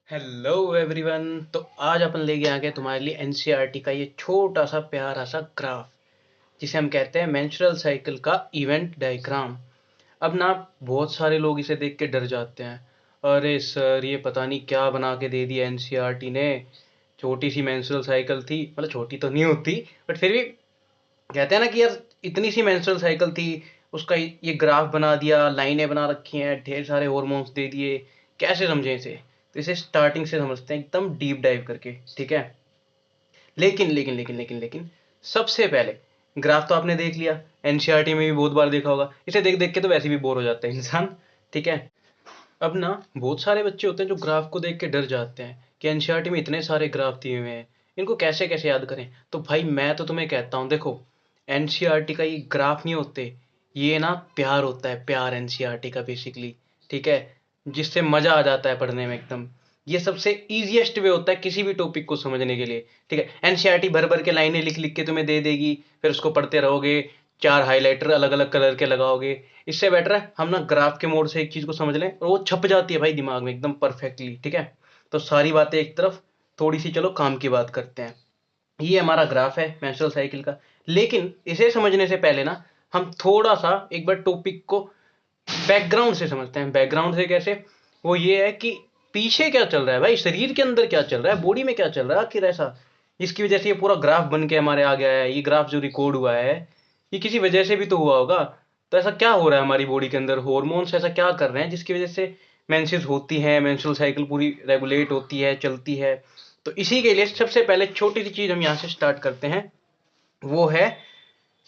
Hello everyone. तो आज अपन लेके आ गए तुम्हारे लिए एनसीईआरटी का ये छोटा सा प्यारा सा ग्राफ जिसे हम कहते हैं मेंस्ट्रुअल साइकिल का इवेंट डायग्राम। अब ना बहुत सारे लोग इसे देख के डर जाते हैं। अरे सर, ये पता नहीं क्या बना के दे दिया एनसीईआरटी ने। छोटी सी मेंस्ट्रुअल साइकिल थी, मतलब छोटी तो नहीं होती बट फिर भी कहते हैं ना कि यार इतनी सी मेंस्ट्रुअल साइकिल थी, उसका ये ग्राफ बना दिया, लाइनें बना रखी हैं, ढेर सारे हॉर्मोन्स दे दिए। कैसे समझें इसे? तो इसे स्टार्टिंग से समझते हैं, एकदम डीप डाइव करके, ठीक है। लेकिन लेकिन लेकिन लेकिन लेकिन सबसे पहले ग्राफ तो आपने देख लिया, एनसीईआरटी में भी बहुत बार देखा होगा। इसे देख देख के तो वैसे भी बोर हो जाता है इंसान, ठीक है। अब ना बहुत सारे बच्चे होते हैं जो ग्राफ को देख के डर जाते हैं कि एनसीईआरटी में इतने सारे ग्राफ दिए हुए हैं, इनको कैसे कैसे याद करें। तो भाई मैं तो तुम्हें कहता हूँ, देखो, एनसीईआरटी का ये ग्राफ नहीं होते, ये ना प्यार होता है, प्यार एनसीईआरटी का बेसिकली, ठीक है। जिससे मजा आ जाता है पढ़ने में एकदम। ये सबसे इजीएस्ट वे होता है किसी भी टॉपिक को समझने के लिए, ठीक है। एनसीईआरटी भर भर के लाइनें लिख लिख के तुम्हें दे देगी, फिर उसको पढ़ते रहोगे, चार हाइलाइटर अलग अलग कलर के लगाओगे। इससे बेटर है हम ना ग्राफ के मोड से एक चीज को समझ लें और वो छप जाती है भाई दिमाग में एकदम परफेक्टली, ठीक है। तो सारी बातें एक तरफ, थोड़ी सी चलो काम की बात करते हैं। ये हमारा ग्राफ है मेंस्ट्रुअल साइकिल का। लेकिन इसे समझने से पहले ना हम थोड़ा सा एक बार टॉपिक को बैकग्राउंड से समझते हैं। बैकग्राउंड से कैसे? वो ये है कि पीछे क्या चल रहा है भाई, शरीर के अंदर क्या चल रहा है, बॉडी में क्या चल रहा है आखिर ऐसा, जिसकी वजह से ये पूरा ग्राफ बन के हमारे आ गया है। ये ग्राफ जो रिकॉर्ड हुआ है, ये किसी वजह से भी तो हुआ होगा। तो ऐसा क्या हो रहा है हमारी बॉडी के अंदर, हॉर्मोन्स ऐसा क्या कर रहे हैं जिसकी वजह से मेंसेस होती हैं, मेंस्ट्रुअल साइकिल पूरी रेगुलेट होती है, चलती है। तो इसी के लिए सबसे पहले छोटी सी चीज हम यहाँ से स्टार्ट करते हैं, वो है,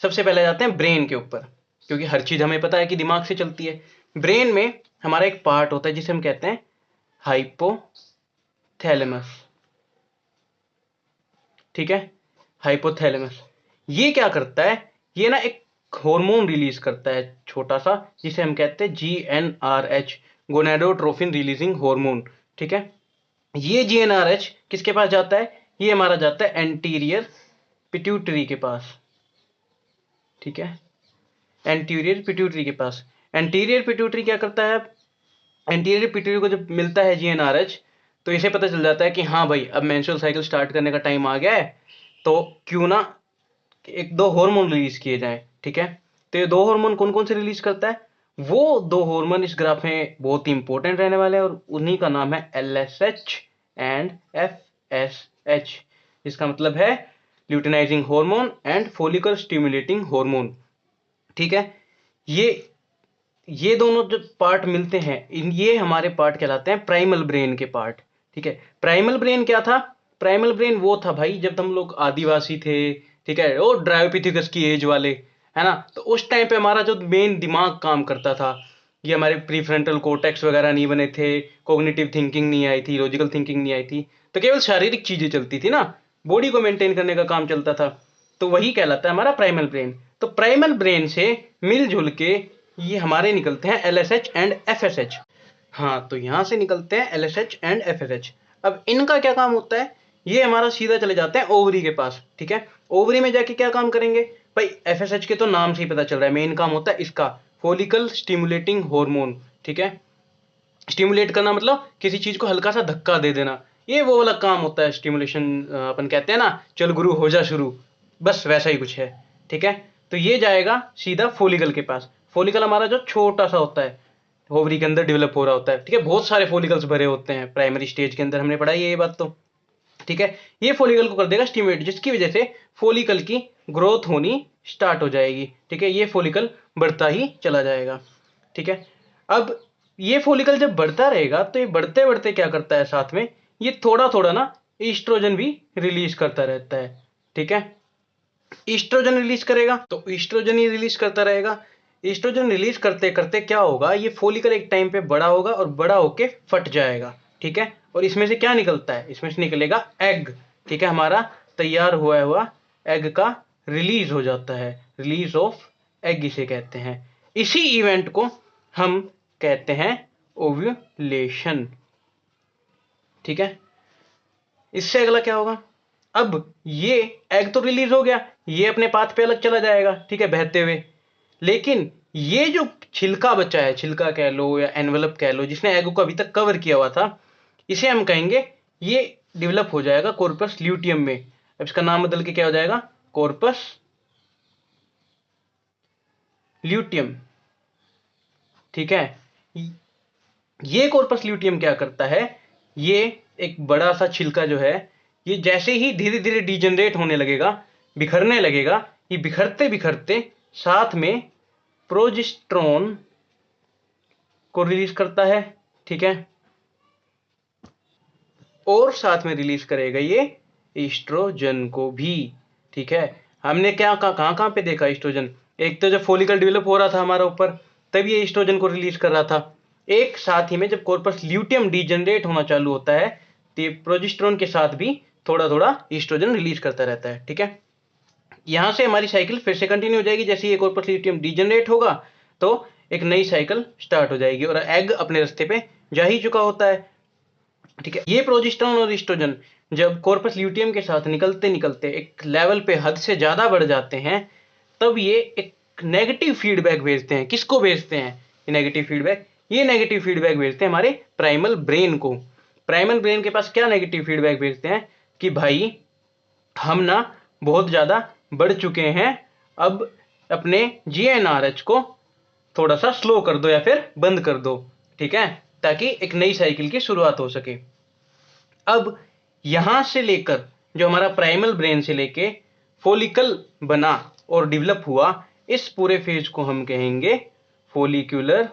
सबसे पहले जाते हैं ब्रेन के ऊपर, क्योंकि हर चीज हमें पता है कि दिमाग से चलती है। ब्रेन में हमारा एक पार्ट होता है जिसे हम कहते हैं हाइपोथैलेमस, ठीक है। हाइपोथैलेमस ये क्या करता है? ये ना एक हार्मोन रिलीज करता है छोटा सा, जिसे हम कहते हैं जीएनआरएच, गोनाडोट्रोफिन रिलीजिंग हार्मोन, ठीक है। ये जीएनआरएच किसके पास जाता है? ये हमारा जाता है एंटीरियर पिट्यूटरी के पास, ठीक है। एंटीरियर पिट्यूटरी के पास। एंटीरियर पिट्यूटरी क्या करता है? एंटीरियर पिट्यूटरी को जब मिलता है जीएनआरएच, तो इसे पता चल जाता है कि हाँ भाई अब मेंस्ट्रुअल साइकिल स्टार्ट करने का टाइम आ गया है, तो क्यों ना एक दो हार्मोन रिलीज किए जाएं, ठीक है। तो ये दो हार्मोन कौन कौन से रिलीज करता है? वो दो हार्मोन इस ग्राफ में बहुत ही इंपॉर्टेंट रहने वाले हैं, और उन्हीं का नाम है एलएसएच एंड एफएसएच, जिसका मतलब है luteinizing hormone and follicle stimulating hormone, ठीक है। ये ये दोनों जो पार्ट मिलते हैं, इन ये हमारे पार्ट कहलाते हैं प्राइमल ब्रेन के पार्ट, ठीक है। प्राइमल ब्रेन क्या था? प्राइमल ब्रेन वो था भाई जब हम लोग आदिवासी थे, ठीक है, वो ड्रायोपिथेकस की एज वाले, है ना। तो उस टाइम पे हमारा जो मेन दिमाग काम करता था, ये हमारे प्रीफ्रंटल कोर्टेक्स वगैरह नहीं बने थे, कॉग्निटिव थिंकिंग नहीं आई थी, लॉजिकल थिंकिंग नहीं आई थी, तो केवल शारीरिक चीजें चलती थी ना, बॉडी को मेंटेन करने का काम चलता था। तो वही कहलाता है हमारा प्राइमल ब्रेन। तो प्राइमल ब्रेन से मिलजुल के ये हमारे निकलते हैं एलएसएच एंड एफएसएच। हाँ, तो यहां से निकलते हैं एलएसएच एंड एफएसएच। अब इनका क्या काम होता है? ये हमारा सीधा चले जाते हैं ओवरी के पास, ठीक है। ओवरी में जाके क्या काम करेंगे भाई? एफएसएच के तो नाम से ही पता चल रहा है, मेन काम होता है इसका फॉलिकल स्टिमुलेटिंग हार्मोन, ठीक है। स्टिमुलेट करना मतलब किसी चीज को हल्का सा धक्का दे देना, ये वो वाला काम होता है स्टिमुलेशन। अपन कहते हैं ना, चल गुरु हो जा शुरू, बस वैसा ही कुछ है, ठीक है। तो ये जाएगा सीधा फोलिकल के पास। फोलिकल हमारा जो छोटा सा होता है, ओवरी के अंदर डेवलप हो रहा होता है, ठीक है। बहुत सारे फोलिकल्स भरे होते हैं प्राइमरी स्टेज के अंदर, हमने पढ़ाई है ये बात तो, ठीक है। ये फोलिकल को कर देगा स्टिमुलेट, जिसकी वजह से फोलिकल की ग्रोथ होनी स्टार्ट हो जाएगी, ठीक है। ये फोलिकल बढ़ता ही चला जाएगा, ठीक है। अब ये फोलिकल जब बढ़ता रहेगा तो ये बढ़ते बढ़ते क्या करता है, साथ में ये थोड़ा थोड़ा ना ईस्ट्रोजन भी रिलीज करता रहता है, ठीक है। ईस्ट्रोजन रिलीज करेगा तो ईस्ट्रोजन ही रिलीज करता रहेगा। ईस्ट्रोजन रिलीज करते करते क्या होगा, ये फोलिकल एक टाइम पे बड़ा होगा और बड़ा होके फट जाएगा, ठीक है। और इसमें से क्या निकलता है? इसमें से निकलेगा एग, ठीक है। हमारा तैयार हुआ हुआ एग का रिलीज हो जाता है, रिलीज ऑफ एग इसे कहते हैं। इसी इवेंट को हम कहते हैं ओव्यूलेशन, ठीक है। इससे अगला क्या होगा? अब ये एग तो रिलीज हो गया, ये अपने पाथ पे अलग चला जाएगा, ठीक है, बहते हुए। लेकिन ये जो छिलका बचा है, छिलका कह लो या एनवलप कह लो, जिसने एग को अभी तक कवर किया हुआ था, इसे हम कहेंगे ये डेवलप हो जाएगा कॉर्पस ल्यूटियम में। अब इसका नाम बदल के क्या हो जाएगा, कॉर्पस ल्यूटियम। ठीक है, ये कॉर्पस ल्यूटियम क्या करता है, ये एक बड़ा सा छिलका जो है, ये जैसे ही धीरे धीरे डिजेनरेट होने लगेगा, बिखरने लगेगा, ये बिखरते बिखरते साथ में प्रोजेस्टेरोन को रिलीज करता है। ठीक है, और साथ में रिलीज करेगा ये ईस्ट्रोजन को भी। ठीक है, हमने क्या कहां कहां पे देखा ईस्ट्रोजन, एक तो जब फोलिकल डेवलप हो रहा था हमारा ऊपर, तब ये ईस्ट्रोजन को रिलीज कर रहा था। एक साथ ही में जब कॉर्पस ल्यूटियम डिजेनरेट होना चालू होता है तो ये प्रोजेस्टेरोन के साथ भी थोड़ा थोड़ा ईस्ट्रोजन रिलीज करता रहता है। ठीक है, यहां से हमारी साइकिल फिर से कंटिन्यू हो जाएगी। जैसे ये कॉर्पस ल्यूटियम डिजेनरेट होगा तो एक नई साइकिल स्टार्ट हो जाएगी और एग अपने रास्ते पे जा ही चुका होता है। ठीक है, ये प्रोजेस्टेरोन और ईस्ट्रोजन जब कॉर्पस ल्यूटियम के साथ निकलते निकलते एक लेवल पे हद से ज्यादा बढ़ जाते हैं, तब ये एक नेगेटिव फीडबैक भेजते हैं। किसको भेजते हैं ये नेगेटिव फीडबैक, ये नेगेटिव फीडबैक भेजते हैं हमारे प्राइमल ब्रेन को। प्राइमल ब्रेन के पास क्या नेगेटिव फीडबैक भेजते हैं कि भाई हम ना बहुत ज्यादा बढ़ चुके हैं, अब अपने GnRH को थोड़ा सा स्लो कर दो या फिर बंद कर दो। ठीक है, ताकि एक नई साइकिल की शुरुआत हो सके। अब यहां से लेकर जो हमारा प्राइमल ब्रेन से लेके फोलिकल बना और डेवलप हुआ, इस पूरे फेज को हम कहेंगे फोलिकुलर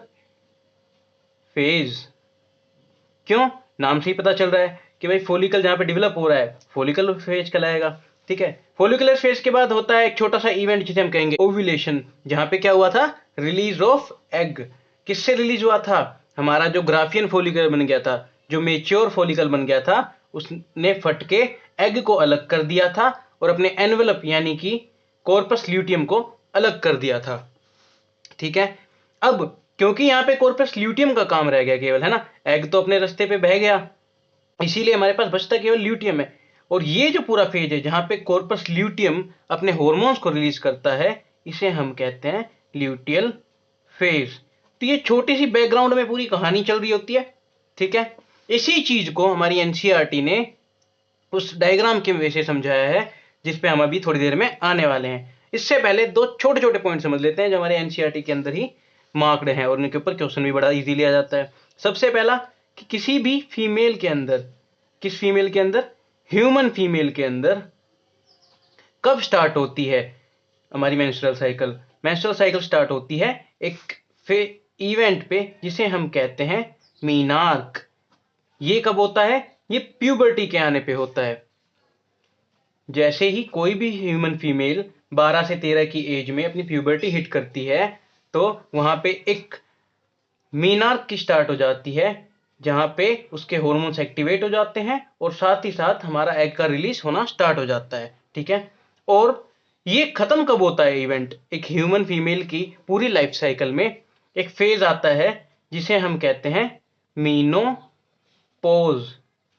फेज। क्यों, नाम से ही पता चल रहा है कि भाई फोलिकल जहां पे डेवलप हो रहा है फोलिकल फेज कहलाएगा। ठीक है, फोलिकुलर फेज के बाद होता है एक छोटा सा इवेंट जिसे हम कहेंगे ओव्यूलेशन, जहां पे क्या हुआ था, रिलीज ऑफ एग। किससे रिलीज हुआ था, हमारा जो ग्राफियन फोलिकल बन गया था, जो मेच्योर फोलिकल बन गया था, उसने फट के एग को अलग कर दिया था और अपने एनवेलप यानी कि कॉर्पस ल्यूटियम को अलग कर दिया था। ठीक है, अब क्योंकि यहाँ पे कॉर्पस ल्यूटियम का काम रह गया केवल, है ना, एग तो अपने रास्ते पे बह गया, इसीलिए हमारे पास बचता केवल ल्यूटियम है। और ये जो पूरा फेज है जहां पे कॉर्पस ल्यूटियम अपने हॉर्मोन्स को रिलीज करता है, इसे हम कहते हैं ल्यूटियल फेज। तो ये छोटी सी बैकग्राउंड में पूरी कहानी चल रही होती है। ठीक है, इसी चीज को हमारी एनसीईआरटी ने उस डायग्राम के वजह से समझाया है जिसपे हम अभी थोड़ी देर में आने वाले हैं। इससे पहले दो छोटे छोटे पॉइंट समझ लेते हैं जो हमारे एनसीईआरटी के अंदर ही मार्क्ड हैं और उनके ऊपर क्वेश्चन भी बड़ा इजीली आ जाता है। सबसे पहला कि किसी भी फीमेल के अंदर, किस फीमेल के अंदर, ह्यूमन फीमेल के अंदर कब स्टार्ट होती है हमारी menstrual cycle. Menstrual cycle start होती है एक इवेंट पे जिसे हम कहते हैं मीनार्क। ये कब होता है, ये प्यूबर्टी के आने पे होता है। जैसे ही कोई भी ह्यूमन फीमेल 12 से 13 की एज में अपनी प्यूबर्टी हिट करती है तो वहां पे एक मीनार्क की स्टार्ट हो जाती है, जहां पे उसके हॉर्मोन्स एक्टिवेट हो जाते हैं और साथ ही साथ हमारा एग का रिलीज होना स्टार्ट हो जाता है। ठीक है, और ये खत्म कब होता है इवेंट, एक ह्यूमन फीमेल की पूरी लाइफ साइकिल में एक फेज आता है जिसे हम कहते हैं मीनोपोज।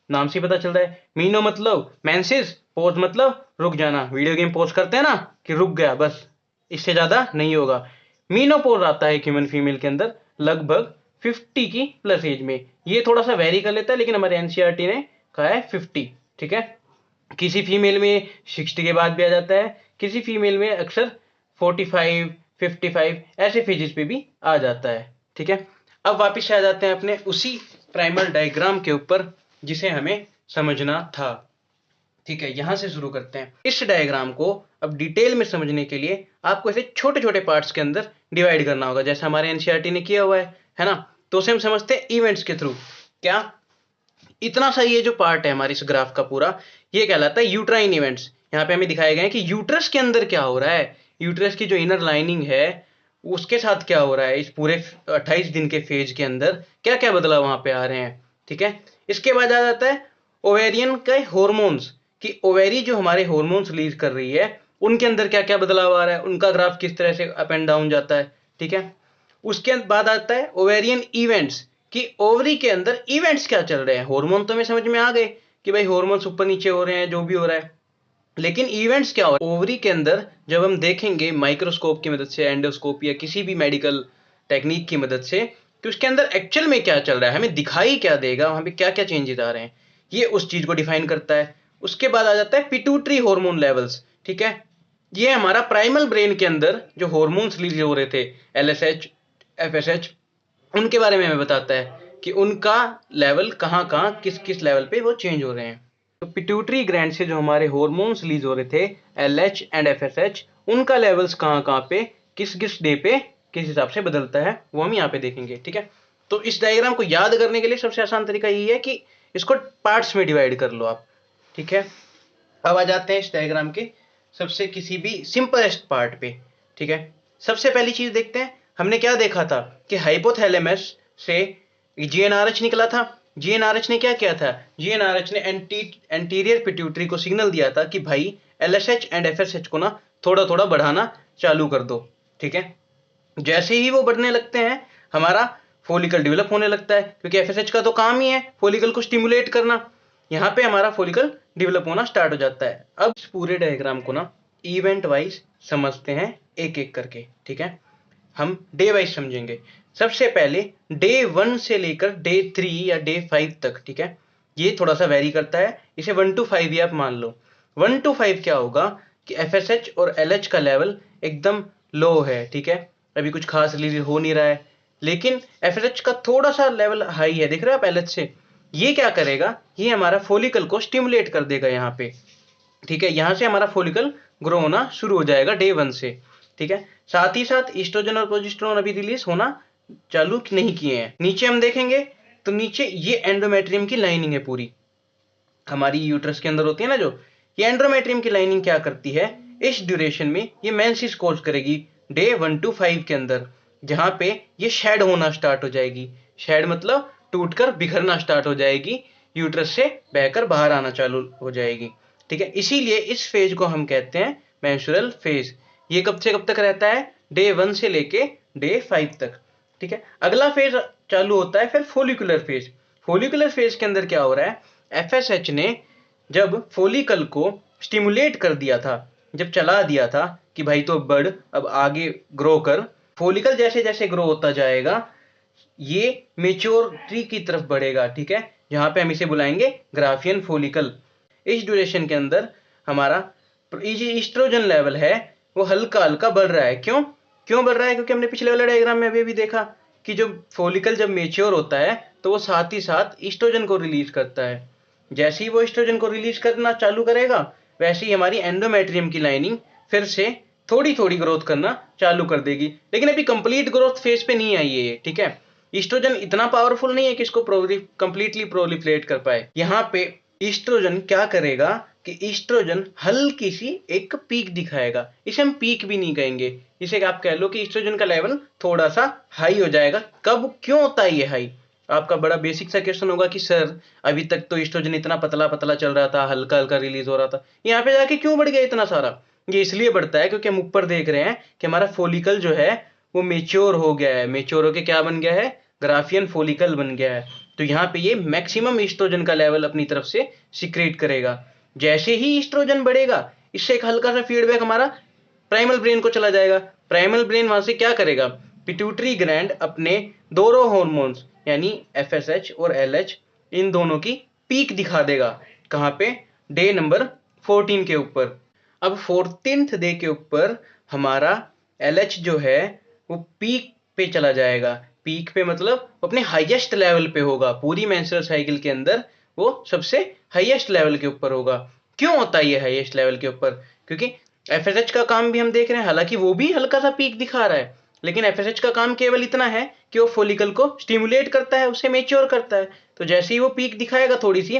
नाम से पता चल रहा है, मीनो मतलब मेंसेस, पोज मतलब रुक जाना। वीडियो गेम पोज करते हैं ना कि रुक गया, बस इससे ज्यादा नहीं होगा। मीनोपोज आता है ह्यूमन फीमेल के अंदर लगभग 50 की प्लस एज में। ये थोड़ा सा वेरी कर लेता है लेकिन हमारे एनसीईआरटी ने कहा है 50। ठीक है, किसी फीमेल में 60 के बाद भी आ जाता है, किसी फीमेल में अक्सर 45 55 ऐसे फेजेस पे भी आ जाता है। ठीक है, अब वापिस आ जाते हैं अपने उसी प्राइमल डायग्राम के ऊपर जिसे हमें समझना था। ठीक है, यहां से शुरू करते हैं। इस डायग्राम को अब डिटेल में समझने के लिए आपको इसे छोटे छोटे पार्ट्स के अंदर डिवाइड करना होगा, जैसा हमारे एनसीईआरटी ने किया हुआ है ना। तो उसे हम समझते हैं इवेंट्स के थ्रू। क्या, इतना सा ये जो पार्ट है हमारे इस ग्राफ का पूरा, ये कहलाता है यूट्राइन इवेंट्स। यहाँ पे हमें दिखाए गए हैं कि यूट्रस के अंदर क्या हो रहा है, यूट्रस की जो इनर लाइनिंग है उसके साथ क्या हो रहा है, इस पूरे 28 दिन के फेज के अंदर क्या क्या बदलाव वहां पे आ रहे हैं। ठीक है, इसके बाद आ जाता है ओवेरियन के हॉर्मोन्स, कि ओवेरी जो हमारे हॉर्मोन्स रिलीज कर रही है उनके अंदर क्या क्या बदलाव आ रहा है, उनका ग्राफ किस तरह से अप एंड डाउन जाता है। ठीक है, उसके बाद आता है ओवेरियन इवेंट्स, कि ओवरी के अंदर इवेंट्स क्या चल रहे हैं। हार्मोन तो हमें समझ में आ गए कि भाई हार्मोन्स ऊपर नीचे हो रहे हैं, जो भी हो रहा है, लेकिन इवेंट्स क्या हो रहे हैं ओवरी के अंदर। जब हम देखेंगे माइक्रोस्कोप की मदद से, एंडोस्कोप या किसी भी मेडिकल टेक्निक की मदद से, कि उसके अंदर एक्चुअल में क्या चल रहा है, हमें दिखाई क्या देगा, वहां पे क्या क्या चेंजेस आ रहे हैं, ये उस चीज को डिफाइन करता है। उसके बाद आ जाता है पिट्यूटरी हार्मोन लेवल्स। ठीक है, ये हमारा प्राइमल ब्रेन के अंदर जो हार्मोन्स रिलीज हो रहे थे, एलएसएच, एफएसएच, उनके बारे में हमें बताता है कि उनका लेवल कहाँ कहाँ किस किस लेवल पे वो चेंज हो रहे हैं। तो पिट्यूटरी ग्लैंड से जो हमारे हार्मोन्स रिलीज हो रहे थे, एलएच एंड एफएसएच, उनका लेवल्स कहाँ कहाँ पे किस किस डे पे किस हिसाब से बदलता है, वो हम यहाँ पे देखेंगे। ठीक है, तो इस डायग्राम को याद करने के लिए सबसे आसान तरीका यही है कि इसको पार्ट्स में डिवाइड कर लो आप। ठीक है, अब आ जाते हैं इस डायग्राम के सबसे किसी भी सिंपलेस्ट पार्ट पे। ठीक है, सबसे पहली चीज देखते हैं, हमने क्या देखा था कि हाइपोथैलेमस से जीएनआरएच निकला था। जीएनआरएच ने क्या किया था, जीएनआरएच ने एंटीरियर पिट्यूटरी को सिग्नल दिया था कि भाई एलएसएच एंड एफएसएच को ना थोड़ा थोड़ा बढ़ाना चालू कर दो। ठीक है, जैसे ही वो बढ़ने लगते हैं हमारा फोलिकल डेवलप होने लगता है, क्योंकि एफएसएच का तो काम ही है फोलिकल को स्टिमुलेट करना। यहाँ पे हमारा फोलिकल डेवलप होना स्टार्ट हो जाता है। अब इस पूरे डायग्राम को ना इवेंट वाइज समझते हैं एक एक करके। ठीक है, हम डे वाइज समझेंगे। सबसे पहले डे 1 से लेकर डे 3 या डे 5 तक। ठीक है, ये थोड़ा सा वेरी करता है, इसे 1 to 5 ही आप मान लो। 1 to 5 क्या होगा कि एफएसएच और एलएच का लेवल एकदम लो है। ठीक है, अभी कुछ खास रिलीज हो नहीं रहा है, लेकिन एफएसएच का थोड़ा सा लेवल हाई है, देख रहे हो आप एलएच से। ये क्या करेगा, ये हमारा फोलिकल को स्टिमुलेट कर देगा यहाँ पे। ठीक है, यहाँ से हमारा फोलिकल ग्रो होना शुरू हो जाएगा डे 1 से। ठीक है, साथ ही साथ ईस्ट्रोजन और प्रोजेस्टेरोन अभी रिलीज होना चालू नहीं किए हैं। नीचे हम देखेंगे तो नीचे ये एंडोमेट्रियम की लाइनिंग है पूरी, हमारी यूट्रस के अंदर होती है ना जो, ये एंडोमेट्रियम की लाइनिंग क्या करती है, इस ड्यूरेशन में ये मेंसेस कोज करेगी डे 1 to 5 के अंदर, जहां पे ये शेड होना स्टार्ट हो जाएगी। शेड मतलब टूटकर बिखरना स्टार्ट हो जाएगी, यूट्रस से बहकर बाहर आना चालू हो जाएगी। ठीक है, इसीलिए इस फेज को हम कहते हैं मेंस्ट्रुअल फेज। ये कब से कब तक रहता है, डे 1 से लेके डे 5 तक। ठीक है, अगला फेज चालू होता है फिर फोलिकुलर फेज। फोलिकुलर फेज के अंदर क्या हो रहा है, एफएसएच ने जब फोलिकल को स्टिमुलेट कर दिया था, जब चला दिया था कि भाई तो बढ़, अब आगे ग्रो कर, फोलिकल जैसे जैसे ग्रो होता जाएगा ये मेच्योरिटी की तरफ बढ़ेगा। ठीक है, जहां पे हम इसे बुलाएंगे ग्राफियन फोलिकल। इस ड्यूरेशन के अंदर हमारा ईस्ट्रोजन लेवल है वो हल्का हल्का बढ़ रहा है। क्यों क्यों बढ़ रहा है, क्योंकि हमने पिछले वाले डायग्राम में अभी भी देखा कि जो फोलिकल जब मेच्योर होता है तो वो साथ ही साथ ईस्ट्रोजन को रिलीज करता है। जैसे ही वो ईस्ट्रोजन को रिलीज करना चालू करेगा वैसे ही हमारी एंडोमेट्रियम की लाइनिंग फिर से थोड़ी थोड़ी ग्रोथ करना चालू कर देगी, लेकिन अभी कंप्लीट ग्रोथ फेज पे नहीं आई है ये। ठीक है, ईस्ट्रोजन इतना पावरफुल नहीं है कि इसको कंप्लीटली प्रोलिफरेट कर पाए। यहाँ पे ईस्ट्रोजन क्या करेगा कि ईस्ट्रोजन हल्की सी एक पीक दिखाएगा, इसे हम पीक भी नहीं कहेंगे, इसे आप कह लो कि ईस्ट्रोजन का लेवल थोड़ा सा हाई हो जाएगा। कब क्यों होता है ये हाई, आपका बड़ा बेसिक सा क्वेश्चन होगा कि सर अभी तक तो ईस्ट्रोजन इतना पतला पतला चल रहा था, हल्का हल्का रिलीज हो रहा था, यहाँ पे जाके क्यों बढ़ गया इतना सारा। ये इसलिए बढ़ता है क्योंकि हम ऊपर देख रहे हैं कि हमारा फोलिकल जो है वो मेच्योर हो गया है, मेच्योर होके क्या बन गया है, ग्राफियन फोलिकल बन गया है। तो यहाँ पे ये मैक्सिमम ईस्ट्रोजन का लेवल अपनी तरफ से सिक्रेट करेगा। जैसे ही ईस्ट्रोजन बढ़ेगा इससे एक हल्का सा फीडबैक हमारा प्राइमल ब्रेन को चला जाएगा। प्राइमल ब्रेन वहां से क्या करेगा, पिट्यूटरी ग्लैंड अपने दोनों हार्मोन्स यानी एफएसएच और एलएच इन दोनों की पीक दिखा देगा। कहाँ पे, डे नंबर 14 के ऊपर। अब 14th डे के ऊपर हमारा एलएच जो है वो पीक पे चला जाएगा। पीक पे मतलब अपने हाईएस्ट लेवल पे होगा, पूरी मेंस्ट्रुअल साइकिल के अंदर वो सबसे हाईएस्ट लेवल के ऊपर होगा। क्यों होता है ये हाईएस्ट लेवल के ऊपर, क्योंकि एफएसएच का काम भी हम देख रहे हैं, हालांकि वो भी हल्का सा पीक दिखा रहा है, लेकिन एफएसएच का काम केवल इतना है कि वो फोलिकल को स्टिमुलेट करता है, उसे मेच्योर करता है। तो जैसे ही वो पीक दिखाएगा थोड़ी सी,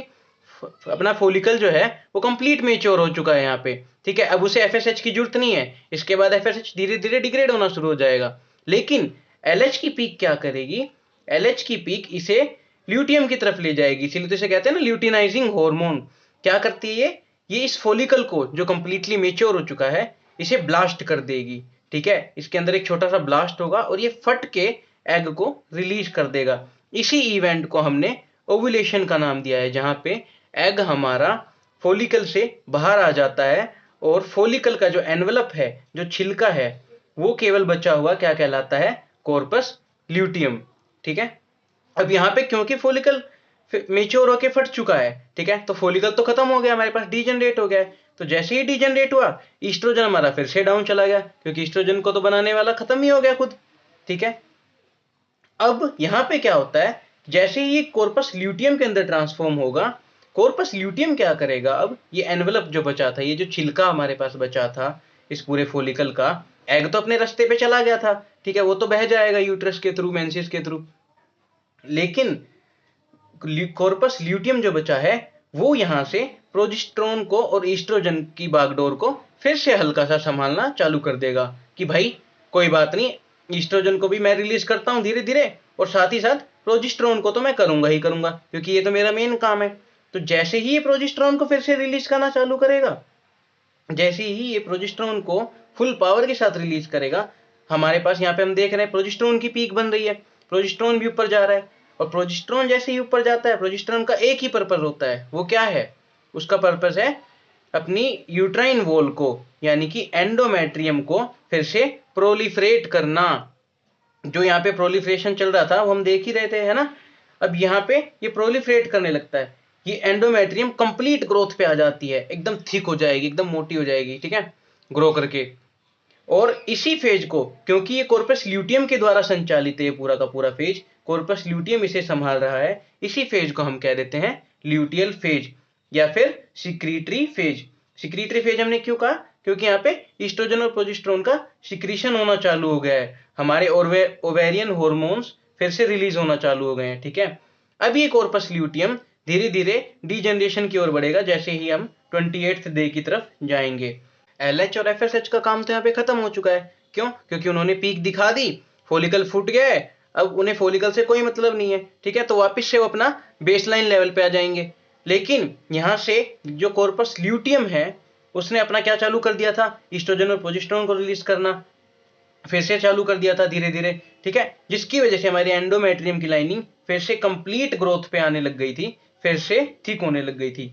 अपना फोलिकल जो है वो कंप्लीट मेच्योर हो चुका है यहाँ पे। ठीक है, अब उसे एफएसएच की जरूरत नहीं है, इसके बाद एफएसएच धीरे धीरे डिग्रेड होना शुरू हो जाएगा। लेकिन एलएच की पीक क्या करेगी, एलएच की पीक इसे ल्यूटियम की तरफ ले जाएगी, इसीलिए तो इसे कहते हैं ना ल्यूटिनाइजिंग हार्मोन। क्या करती है ये इस फोलिकल को जो कंप्लीटली मेच्योर हो चुका है इसे ब्लास्ट कर देगी। ठीक है, इसके अंदर एक छोटा सा ब्लास्ट होगा और ये फट के एग को रिलीज कर देगा। इसी इवेंट को हमने ओव्यूलेशन का नाम दिया है, जहां पे एग हमारा फोलिकल से बाहर आ जाता है और फोलिकल का जो एनवेलप है, जो छिलका है, वो केवल बचा हुआ क्या कहलाता है, कॉर्पस ल्यूटियम। ठीक है। अब यहाँ पे क्योंकि फॉलिकल मेच्योर होके फट चुका है, ठीक है, तो फॉलिकल तो खत्म हो गया, हमारे पास डीजनरेट हो गया है। तो जैसे ही डीजनरेट हुआ, ईस्ट्रोजन हमारा फिर से डाउन चला गया, क्योंकि ईस्ट्रोजन को तो बनाने वाला खत्म ही हो गया खुद, ठीक है। अब यहाँ पे क्या होता है, जैसे ही कॉर्पस ल्यूटियम के अंदर ट्रांसफॉर्म होगा, कॉर्पस ल्यूटियम क्या करेगा, अब ये एनवेलप जो बचा था, ये जो छिलका हमारे पास बचा था इस पूरे फॉलिकल का, एग तो अपने रास्ते पे चला गया था, ठीक है, वो तो बह जाएगा यूट्रस के थ्रू, मेंसिस के थ्रू, लेकिन कॉर्पस ल्यूटियम जो बचा है वो यहाँ से प्रोजेस्टेरोन को और ईस्ट्रोजन की बागडोर को फिर से हल्का सा संभालना चालू कर देगा कि भाई कोई बात नहीं, ईस्ट्रोजन को भी मैं रिलीज करता हूँ धीरे धीरे, और साथ ही साथ प्रोजेस्टेरोन को तो मैं करूंगा ही करूंगा, क्योंकि ये तो मेरा मेन काम है। तो जैसे ही ये प्रोजेस्टेरोन को फिर से रिलीज करना चालू करेगा, जैसे ही ये प्रोजेस्टेरोन को फुल पावर के साथ रिलीज करेगा, हमारे पास यहाँ पे हम देख रहे हैं प्रोजेस्टेरोन की पीक बन रही है, प्रोजेस्टेरोन भी ऊपर जा रहा है, और प्रोजेस्टेरोन जैसे ही ऊपर जाता है, प्रोजेस्टेरोन का एक ही पर्पस होता है, वो क्या है, उसका पर्पस है अपनी यूट्राइन वॉल को, यानी कि एंडोमेट्रियम को फिर से प्रोलिफरेट करना। जो यहाँ पे प्रोलिफरेशन चल रहा था वो हम देख ही रहे थे, है ना। अब यहाँ पे ये प्रोलिफरेट करने लगता है, ये एंडोमेट्रियम कंप्लीट ग्रोथ पे आ जाती है, एकदम थिक हो जाएगी, एकदम मोटी हो जाएगी, ठीक है, ग्रो करके। और इसी फेज को, क्योंकि ये कॉर्पस ल्यूटियम के द्वारा संचालित है ये पूरा का पूरा फेज, कॉर्पस ल्यूटियम इसे संभाल रहा है, इसी फेज को हम कह देते हैं ल्यूटियल फेज या फिर सिक्रीटरी फेज। सिक्रीटरी फेज हमने क्यों कहा, क्योंकि यहाँ पे ईस्ट्रोजन और प्रोजेस्टेरोन का सिक्रीशन होना चालू हो गया है, हमारे ओवेरियन हॉर्मोन्स फिर से रिलीज होना चालू हो गए हैं, ठीक है। अब ये कॉर्पस ल्यूटियम धीरे धीरे डीजनरेशन की ओर बढ़ेगा, जैसे ही हम 28th डे की तरफ जाएंगे। LH और FSH का काम तो यहाँ पे खत्म हो चुका है, क्यों, क्योंकि उन्होंने पीक दिखा दी, फॉलिकल फूट गया है, अब उन्हें फॉलिकल से कोई मतलब नहीं है, ठीक है, तो वापस से वो अपना बेसलाइन लेवल पे आ जाएंगे। लेकिन यहाँ से जो कॉर्पस ल्यूटियम है उसने अपना क्या चालू कर दिया था, ईस्ट्रोजन और प्रोजेस्टेरोन को रिलीज करना फिर से चालू कर दिया था धीरे धीरे, ठीक है, जिसकी वजह से हमारी एंडोमेट्रियम की लाइनिंग फिर से कंप्लीट ग्रोथ पे आने लग गई थी, फिर से थिक होने लग गई थी।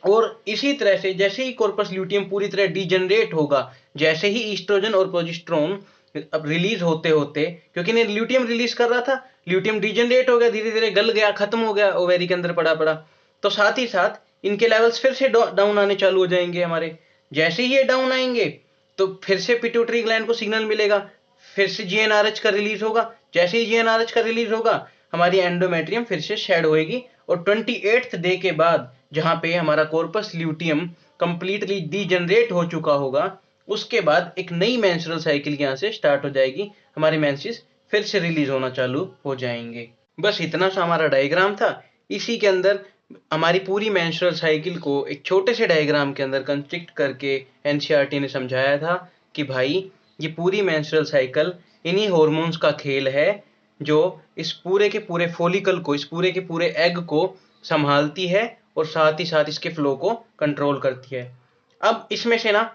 और इसी तरह से जैसे ही कॉर्पस ल्यूटियम पूरी तरह डीजनरेट होगा, जैसे ही ईस्ट्रोजन और प्रोजेस्टेरोन अब रिलीज होते होते, क्योंकि ने ल्यूटियम रिलीज कर रहा था, ल्यूटियम डीजनरेट हो गया, धीरे धीरे गल गया, खत्म हो गया, ओवेरी के अंदर पड़ा पड़ा, तो साथ ही साथ इनके लेवल्स फिर से डाउन आने चालू हो जाएंगे हमारे। जैसे ही ये डाउन आएंगे तो फिर से पिट्यूटरी ग्लैंड को सिग्नल मिलेगा, फिर से GnRH का रिलीज होगा, जैसे ही GnRH का रिलीज होगा हमारी एंडोमेट्रियम फिर से शेड होएगी, और 28th डे के बाद जहां पे हमारा कॉर्पस ल्यूटियम कंप्लीटली डीजनरेट हो चुका होगा, उसके बाद एक नई मेंस्ट्रुअल साइकिल यहाँ से स्टार्ट हो जाएगी, हमारे मेंसेस फिर से रिलीज होना चालू हो जाएंगे। बस इतना सा हमारा डायग्राम था। इसी के अंदर हमारी पूरी मेंस्ट्रुअल साइकिल को एक छोटे से डायग्राम के अंदर कंस्ट्रक्ट करके NCERT ने समझाया था कि भाई ये पूरी मेंस्ट्रुअल साइकिल इन्हीं हॉर्मोन्स का खेल है, जो इस पूरे के पूरे फॉलिकल को, इस पूरे के पूरे एग को संभालती है और साथ ही साथ इसके फ्लो को कंट्रोल करती है। अब इसमें से ना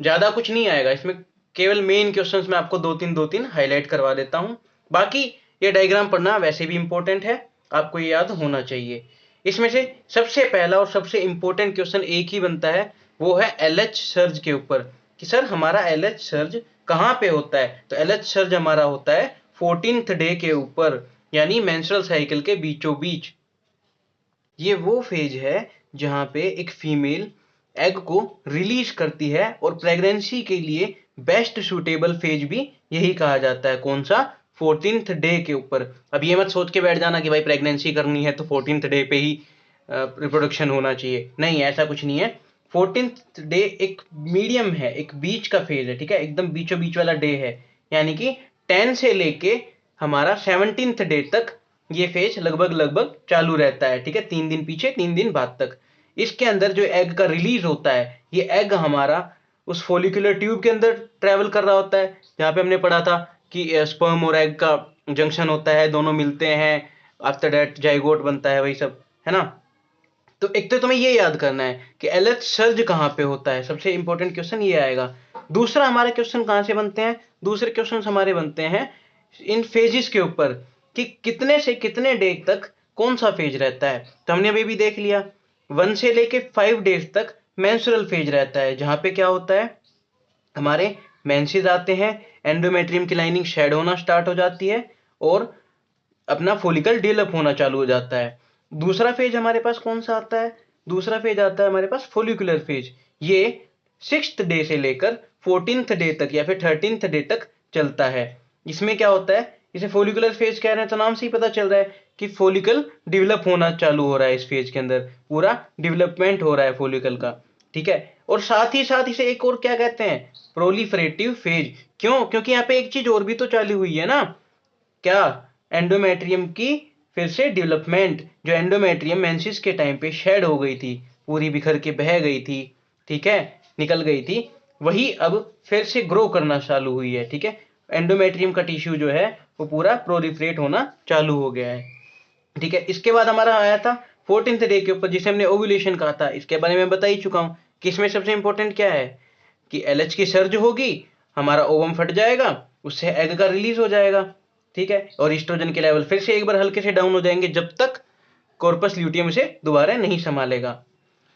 ज्यादा कुछ नहीं आएगा, इसमें केवल मेन क्वेश्चंस मैं आपको दो तीन हाईलाइट करवा देता हूं, बाकी ये डायग्राम पढ़ना वैसे भी इंपॉर्टेंट है, आपको ये याद होना चाहिए। इसमें से सबसे पहला और सबसे इंपॉर्टेंट क्वेश्चन एक ही बनता है, वो है LH सर्ज के ऊपर, कि सर हमारा LH सर्ज कहाँ पे होता है। तो LH सर्ज हमारा होता है 14th डे के ऊपर, यानी मेंस्ट्रुअल साइकिल के बीचों बीच। ये वो फेज है जहां पे एक फीमेल एग को रिलीज करती है, और प्रेगनेंसी के लिए बेस्ट सुटेबल फेज भी यही कहा जाता है, कौन सा, 14th डे के ऊपर। अब ये मत सोच के बैठ जाना कि भाई प्रेगनेंसी करनी है तो 14th डे पे ही रिप्रोडक्शन होना चाहिए, नहीं, ऐसा कुछ नहीं है। 14th डे एक मीडियम है, एक बीच का फेज है, ठीक है, एकदम बीचों बीच वाला डे है, यानी कि 10 से लेके हमारा 17th डे तक ये फेज लगभग लगभग चालू रहता है, ठीक है, 3 दिन पीछे 3 दिन बाद तक। इसके अंदर जो एग का रिलीज होता है, ये एग हमारा उस फोलिकुलर ट्यूब के अंदर ट्रेवल कर रहा होता है, जहां पे हमने पढ़ा था कि स्पर्म और एग का जंक्शन होता है, दोनों मिलते हैं, आफ्टर दैट जाइगोट बनता है, वही सब है ना। तो एक तो तुम्हें ये याद करना है कि LH सर्ज कहाँ पे होता है, सबसे इंपॉर्टेंट क्वेश्चन ये आएगा। दूसरा हमारे क्वेश्चन कहाँ से बनते हैं, दूसरे क्वेश्चन हमारे बनते हैं इन फेजेस के ऊपर, कि कितने से कितने डे तक कौन सा फेज रहता है। तो हमने अभी भी देख लिया 1 से लेके 5 डेज तक मेंस्ट्रुअल फेज रहता है, जहां पे क्या होता है, हमारे मेंसेस आते हैं, एंडोमेट्रियम की लाइनिंग शेड होना स्टार्ट हो जाती है, और अपना फोलिकल डेवलप होना चालू हो जाता है। दूसरा फेज हमारे पास कौन सा आता है? दूसरा फेज आता है हमारे पास फोलिकुलर फेज। ये 6th डे से लेकर 14th डे तक या फिर 13th डे तक चलता है। इसमें क्या होता है, इसे फोलिकुलर फेज कह रहे हैं तो नाम से ही पता चल रहा है कि फोलिकल डेवलप होना चालू हो रहा है। इस फेज के अंदर पूरा डेवलपमेंट हो रहा है फोलिकल का, ठीक है। और साथ ही साथ इसे एक और क्या कहते हैं, प्रोलिफरेटिव फेज। क्यों? क्योंकि यहाँ पे एक चीज और भी तो चालू हुई है ना, क्या? एंडोमेट्रियम की फिर से डेवलपमेंट। जो एंडोमेट्रियम मेंसिस के टाइम पे शेड हो गई थी, पूरी बिखर के बह गई थी, ठीक है, निकल गई थी, वही अब फिर से ग्रो करना चालू हुई है, ठीक है। एंडोमेट्रियम का टिश्यू जो है वो पूरा प्रोलिफरेट होना चालू हो गया है, ठीक है। इसके बाद हमारा आया था 14th डे के ऊपर, जिसे हमने ओव्यूलेशन कहा था। इसके बारे में बता ही चुका हूं कि इसमें सबसे इंपॉर्टेंट क्या है कि LH की सर्ज होगी, हमारा ओवम फट जाएगा, उससे एग का रिलीज हो जाएगा, ठीक है। और ईस्ट्रोजन के लेवल फिर से एक बार हल्के से डाउन हो जाएंगे जब तक कॉर्पस ल्यूटियम इसे दोबारा नहीं संभालेगा।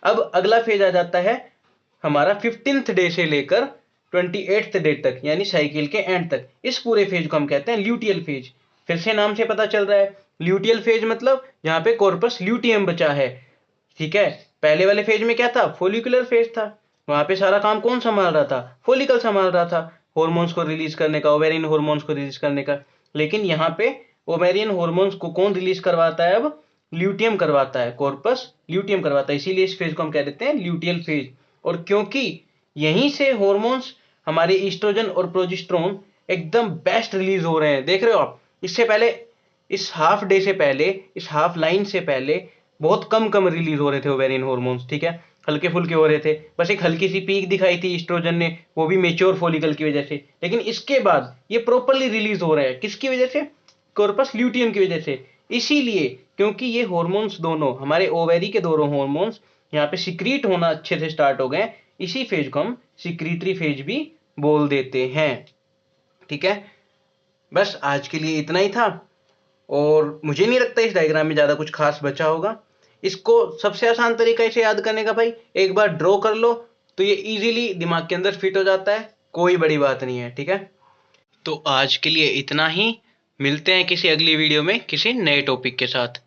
अब अगला फेज आ जाता है हमारा 15th डे से लेकर 28th डे तक, यानी साइकिल के एंड तक। इस पूरे फेज को हम कहते हैं ल्यूटियल फेज। फिर से नाम से पता चल रहा है, ल्यूटियल फेज मतलब जहां पे कॉर्पस ल्यूटियम बचा है, ठीक है। पहले वाले फेज में क्या था, फोलिकुलर फेज था, वहां पे सारा काम कौन संभाल रहा था, फोलिकल संभाल रहा था, हॉर्मोन्स को रिलीज करने का, ओवेरियन हॉर्मोन्स को रिलीज करने का। लेकिन यहाँ पे ओवेरियन हॉर्मोन्स को कौन रिलीज करवाता है, अब ल्यूटियम करवाता है, कॉर्पस ल्यूटियम करवाता है। इसीलिए इस फेज को हम कह देते हैं ल्यूटियल फेज। और क्योंकि यहीं से हॉर्मोन्स हमारे ईस्ट्रोजन और प्रोजेस्टेरोन एकदम बेस्ट रिलीज हो रहे हैं, देख रहे हो आप। इससे पहले, इस हाफ डे से पहले, इस हाफ लाइन से पहले बहुत कम कम रिलीज हो रहे थे ओवेरियन हॉर्मोन्स, ठीक है, हल्के फुल्के हो रहे थे। बस एक हल्की सी पीक दिखाई थी ईस्ट्रोजन ने, वो भी मेच्योर फोलिकल की वजह से। लेकिन इसके बाद ये प्रॉपर्ली रिलीज हो रहा है, किसकी वजह से, कॉर्पस ल्यूटियम की वजह से। इसीलिए क्योंकि ये हॉर्मोन्स दोनों, हमारे ओवेरी के दोनों हॉर्मोन्स यहाँ पे सिक्रीट होना अच्छे से स्टार्ट हो गए, इसी फेज को हम सिक्रीटरी फेज भी बोल देते हैं, ठीक है। बस आज के लिए इतना ही था, और मुझे नहीं लगता इस डायग्राम में ज्यादा कुछ खास बचा होगा। इसको सबसे आसान तरीका इसे याद करने का भाई, एक बार ड्रॉ कर लो तो ये इजीली दिमाग के अंदर फिट हो जाता है, कोई बड़ी बात नहीं है, ठीक है। तो आज के लिए इतना ही, मिलते हैं किसी अगली वीडियो में किसी नए टॉपिक के साथ।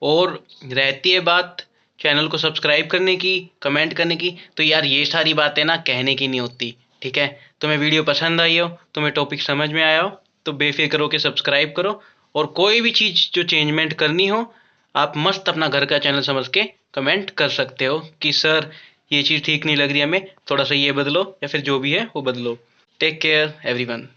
और रहती है बात चैनल को सब्सक्राइब करने की, कमेंट करने की, तो यार ये सारी बातें ना कहने की नहीं होती, ठीक है। तुम्हें वीडियो पसंद आई हो, तुम्हें टॉपिक समझ में आया हो, तो बेफिक्र होकर सब्सक्राइब करो। और कोई भी चीज़ जो चेंजमेंट करनी हो, आप मस्त अपना घर का चैनल समझ के कमेंट कर सकते हो कि सर ये चीज़ ठीक नहीं लग रही हमें, थोड़ा सा ये बदलो, या फिर जो भी है वो बदलो। Take care everyone.